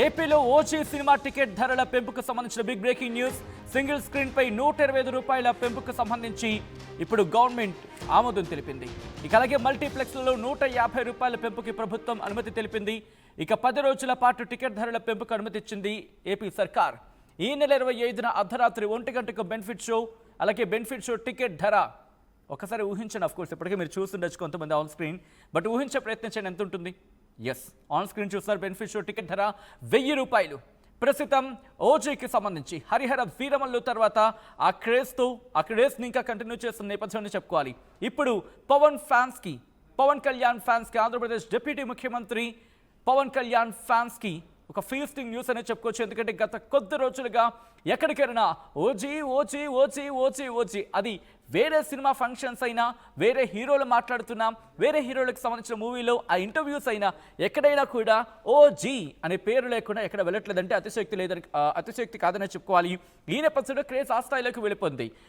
ఏపీలో OG cinema ticket ధరల పెంపుకు సంబంధించిన big breaking news. Single screen పై ₹125 పెంపుకు సంబంధించి ఇప్పుడు గవర్నమెంట్ ఆమోదం తెలిపింది. ఇక అలాగే మల్టీప్లెక్స్లలో ₹150 పెంపుకి ప్రభుత్వం అనుమతి తెలిపింది. ఇక 10 రోజుల పాటు టికెట్ ధరల పెంపుకు అనుమతి ఇచ్చింది ఏపీ సర్కార్. ఈ నెల 25న అర్ధరాత్రి 1 గంటకు బెనిఫిట్ షో, అలాగే బెనిఫిట్ షో టికెట్ ధర ఒకసారి ఊహించండి. ఆఫ్ కోర్స్ ఇప్పటికే మీరు చూస్తుండొచ్చు కొంతమంది ఆన్ స్క్రీన్, బట్ ఊహించే ప్రయత్నించండి ఎంత ఉంటుంది. ఎస్, ఆన్ స్క్రీన్ చూస్తారు. బెనిఫిట్ షో టికెట్ ధర ₹1000. ప్రస్తుతం ఓజీకి సంబంధించి హరిహర వీరమల్లు తర్వాత ఆ క్రేజ్ని ఇంకా కంటిన్యూ చేస్తున్న నేపథ్యాన్ని చెప్పుకోవాలి. ఇప్పుడు పవన్ కళ్యాణ్ ఫ్యాన్స్కి ఆంధ్రప్రదేశ్ డిప్యూటీ ముఖ్యమంత్రి పవన్ కళ్యాణ్ ఫ్యాన్స్కి ఒక ఫీస్టింగ్ న్యూస్ అనేది చెప్పుకోవచ్చు. ఎందుకంటే గత కొద్ది రోజులుగా ఎక్కడికెళ్ళినా ఓజీ అది వేరే సినిమా ఫంక్షన్స్ అయినా, వేరే హీరోలు మాట్లాడుతున్నా, వేరే హీరోలకు సంబంధించిన మూవీలో ఆ ఇంటర్వ్యూస్ అయినా ఎక్కడైనా కూడా ఓజీ అనే పేరు లేకుండా ఎక్కడ వెళ్ళట్లేదంటే అతిశయోక్తి కాదనే చెప్పుకోవాలి. ఈ నేపథ్యంలో క్రేజ్ ఆ స్థాయిలోకి వెళ్ళిపోయింది.